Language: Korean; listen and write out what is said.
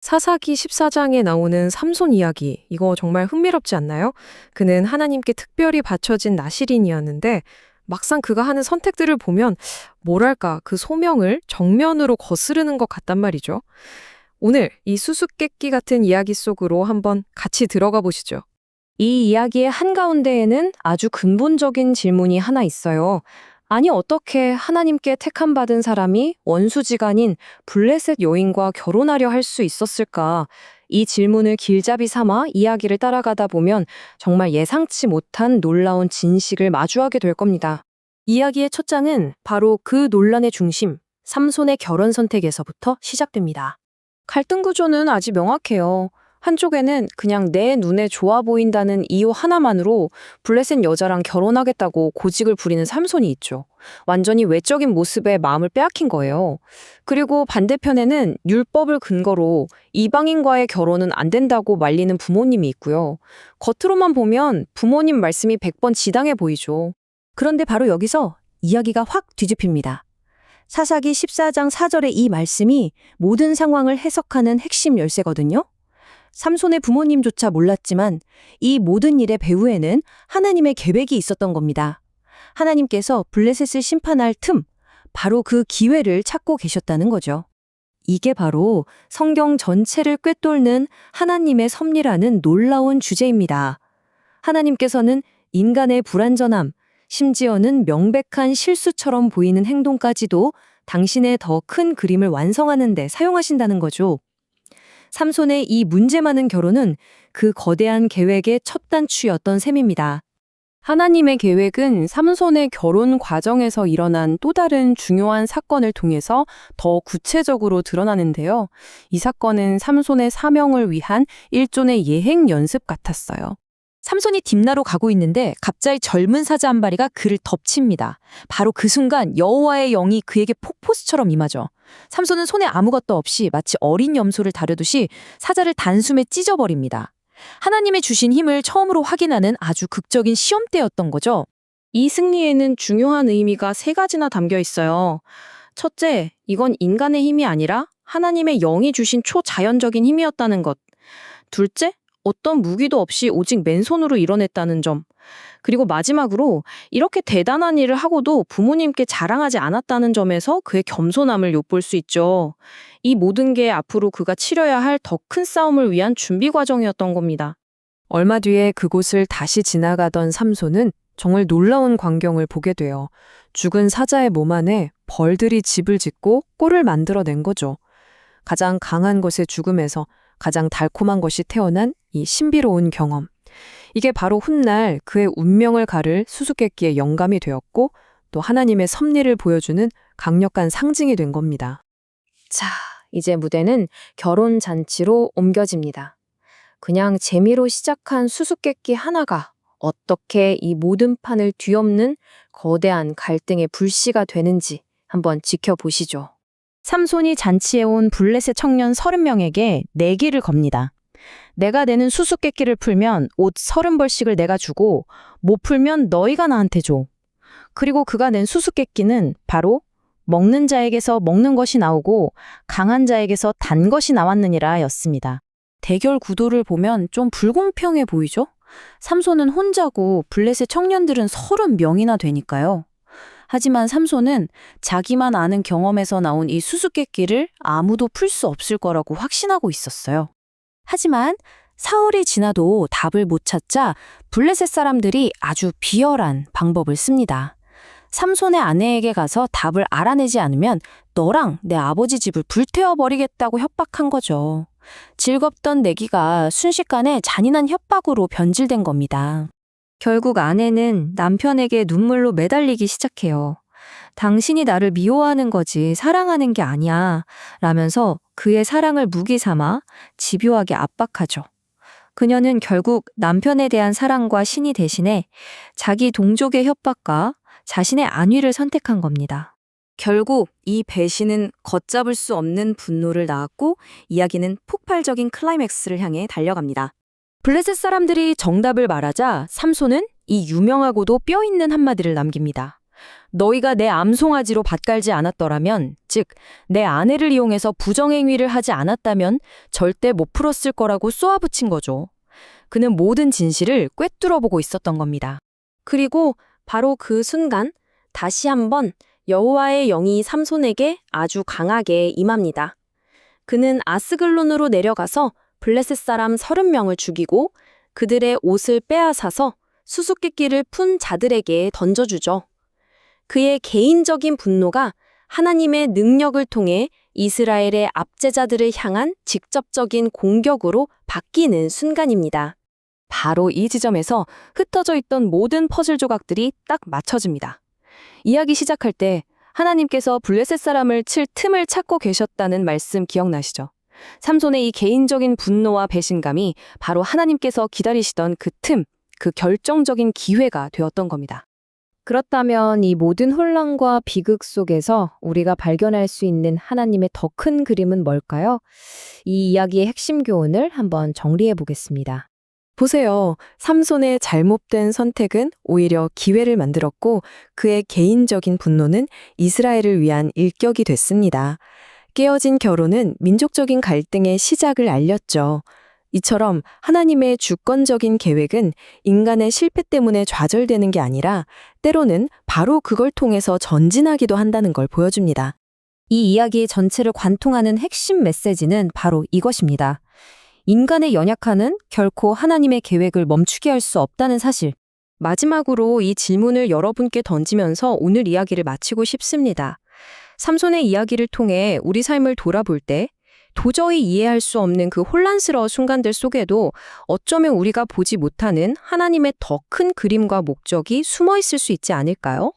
사사기 14장에 나오는 삼손 이야기, 이거 정말 흥미롭지 않나요? 그는 하나님께 특별히 바쳐진 나실인이었는데 막상 그가 하는 선택들을 보면 뭐랄까 그 소명을 정면으로 거스르는 것 같단 말이죠. 오늘 이 수수께끼 같은 이야기 속으로 한번 같이 들어가 보시죠. 이 이야기의 한가운데에는 아주 근본적인 질문이 하나 있어요. 아니, 어떻게 하나님께 택함받은 사람이 원수지간인 블레셋 여인과 결혼하려 할 수 있었을까? 이 질문을 길잡이 삼아 이야기를 따라가다 보면 정말 예상치 못한 놀라운 진실을 마주하게 될 겁니다. 이야기의 첫 장은 바로 그 논란의 중심, 삼손의 결혼 선택에서부터 시작됩니다. 갈등 구조는 아주 명확해요. 한쪽에는 그냥 내 눈에 좋아 보인다는 이유 하나만으로 블레셋 여자랑 결혼하겠다고 고집을 부리는 삼손이 있죠. 완전히 외적인 모습에 마음을 빼앗긴 거예요. 그리고 반대편에는 율법을 근거로 이방인과의 결혼은 안 된다고 말리는 부모님이 있고요. 겉으로만 보면 부모님 말씀이 100번 지당해 보이죠. 그런데 바로 여기서 이야기가 확 뒤집힙니다. 사사기 14장 4절의 이 말씀이 모든 상황을 해석하는 핵심 열쇠거든요. 삼손의 부모님조차 몰랐지만 이 모든 일의 배후에는 하나님의 계획이 있었던 겁니다. 하나님께서 블레셋을 심판할 틈, 바로 그 기회를 찾고 계셨다는 거죠. 이게 바로 성경 전체를 꿰뚫는 하나님의 섭리라는 놀라운 주제입니다. 하나님께서는 인간의 불완전함, 심지어는 명백한 실수처럼 보이는 행동까지도 당신의 더 큰 그림을 완성하는 데 사용하신다는 거죠. 삼손의 이 문제 많은 결혼은 그 거대한 계획의 첫 단추였던 셈입니다. 하나님의 계획은 삼손의 결혼 과정에서 일어난 또 다른 중요한 사건을 통해서 더 구체적으로 드러나는데요. 이 사건은 삼손의 사명을 위한 일종의 예행 연습 같았어요. 삼손이 딥나로 가고 있는데 갑자기 젊은 사자 한 마리가 그를 덮칩니다. 바로 그 순간 여호와의 영이 그에게 폭포수처럼 임하죠. 삼손은 손에 아무것도 없이 마치 어린 염소를 다루듯이 사자를 단숨에 찢어버립니다. 하나님의 주신 힘을 처음으로 확인하는 아주 극적인 시험대였던 거죠. 이 승리에는 중요한 의미가 세 가지나 담겨 있어요. 첫째, 이건 인간의 힘이 아니라 하나님의 영이 주신 초자연적인 힘이었다는 것. 둘째, 어떤 무기도 없이 오직 맨손으로 이뤄냈다는 점. 그리고 마지막으로 이렇게 대단한 일을 하고도 부모님께 자랑하지 않았다는 점에서 그의 겸손함을 엿볼 수 있죠. 이 모든 게 앞으로 그가 치러야 할 더 큰 싸움을 위한 준비 과정이었던 겁니다. 얼마 뒤에 그곳을 다시 지나가던 삼손은 정말 놀라운 광경을 보게 돼요. 죽은 사자의 몸 안에 벌들이 집을 짓고 꼴을 만들어낸 거죠. 가장 강한 것의 죽음에서 가장 달콤한 것이 태어난 이 신비로운 경험. 이게 바로 훗날 그의 운명을 가를 수수께끼의 영감이 되었고 또 하나님의 섭리를 보여주는 강력한 상징이 된 겁니다. 자, 이제 무대는 결혼 잔치로 옮겨집니다. 그냥 재미로 시작한 수수께끼 하나가 어떻게 이 모든 판을 뒤엎는 거대한 갈등의 불씨가 되는지 한번 지켜보시죠. 삼손이 잔치에 온 블레셋 청년 30명에게 내기를 겁니다. 내가 내는 수수께끼를 풀면 옷 30벌씩을 내가 주고 못 풀면 너희가 나한테 줘. 그리고 그가 낸 수수께끼는 바로 먹는 자에게서 먹는 것이 나오고 강한 자에게서 단 것이 나왔느니라 였습니다. 대결 구도를 보면 좀 불공평해 보이죠? 삼손은 혼자고 블레셋 청년들은 30명이나 되니까요. 하지만 삼손은 자기만 아는 경험에서 나온 이 수수께끼를 아무도 풀 수 없을 거라고 확신하고 있었어요. 하지만 사흘이 지나도 답을 못 찾자 블레셋 사람들이 아주 비열한 방법을 씁니다. 삼손의 아내에게 가서 답을 알아내지 않으면 너랑 내 아버지 집을 불태워버리겠다고 협박한 거죠. 즐겁던 내기가 순식간에 잔인한 협박으로 변질된 겁니다. 결국 아내는 남편에게 눈물로 매달리기 시작해요. 당신이 나를 미워하는 거지 사랑하는 게 아니야 라면서 그의 사랑을 무기 삼아 집요하게 압박하죠. 그녀는 결국 남편에 대한 사랑과 신의 대신에 자기 동족의 협박과 자신의 안위를 선택한 겁니다. 결국 이 배신은 걷잡을 수 없는 분노를 낳았고 이야기는 폭발적인 클라이맥스를 향해 달려갑니다. 블레셋 사람들이 정답을 말하자 삼손은 이 유명하고도 뼈 있는 한마디를 남깁니다. 너희가 내 암송아지로 밭갈지 않았더라면, 즉 내 아내를 이용해서 부정행위를 하지 않았다면 절대 못 풀었을 거라고 쏘아붙인 거죠. 그는 모든 진실을 꿰뚫어보고 있었던 겁니다. 그리고 바로 그 순간 다시 한번 여호와의 영이 삼손에게 아주 강하게 임합니다. 그는 아스글론으로 내려가서 블레셋 사람 30명을 죽이고 그들의 옷을 빼앗아서 수수께끼를 푼 자들에게 던져주죠. 그의 개인적인 분노가 하나님의 능력을 통해 이스라엘의 압제자들을 향한 직접적인 공격으로 바뀌는 순간입니다. 바로 이 지점에서 흩어져 있던 모든 퍼즐 조각들이 딱 맞춰집니다. 이야기 시작할 때 하나님께서 블레셋 사람을 칠 틈을 찾고 계셨다는 말씀 기억나시죠? 삼손의 이 개인적인 분노와 배신감이 바로 하나님께서 기다리시던 그 틈, 그 결정적인 기회가 되었던 겁니다. 그렇다면 이 모든 혼란과 비극 속에서 우리가 발견할 수 있는 하나님의 더 큰 그림은 뭘까요? 이 이야기의 핵심 교훈을 한번 정리해 보겠습니다. 보세요. 삼손의 잘못된 선택은 오히려 기회를 만들었고 그의 개인적인 분노는 이스라엘을 위한 일격이 됐습니다. 깨어진 결혼은 민족적인 갈등의 시작을 알렸죠. 이처럼 하나님의 주권적인 계획은 인간의 실패 때문에 좌절되는 게 아니라 때로는 바로 그걸 통해서 전진하기도 한다는 걸 보여줍니다. 이 이야기의 전체를 관통하는 핵심 메시지는 바로 이것입니다. 인간의 연약함은 결코 하나님의 계획을 멈추게 할 수 없다는 사실. 마지막으로 이 질문을 여러분께 던지면서 오늘 이야기를 마치고 싶습니다. 삼손의 이야기를 통해 우리 삶을 돌아볼 때 도저히 이해할 수 없는 그 혼란스러운 순간들 속에도 어쩌면 우리가 보지 못하는 하나님의 더 큰 그림과 목적이 숨어 있을 수 있지 않을까요?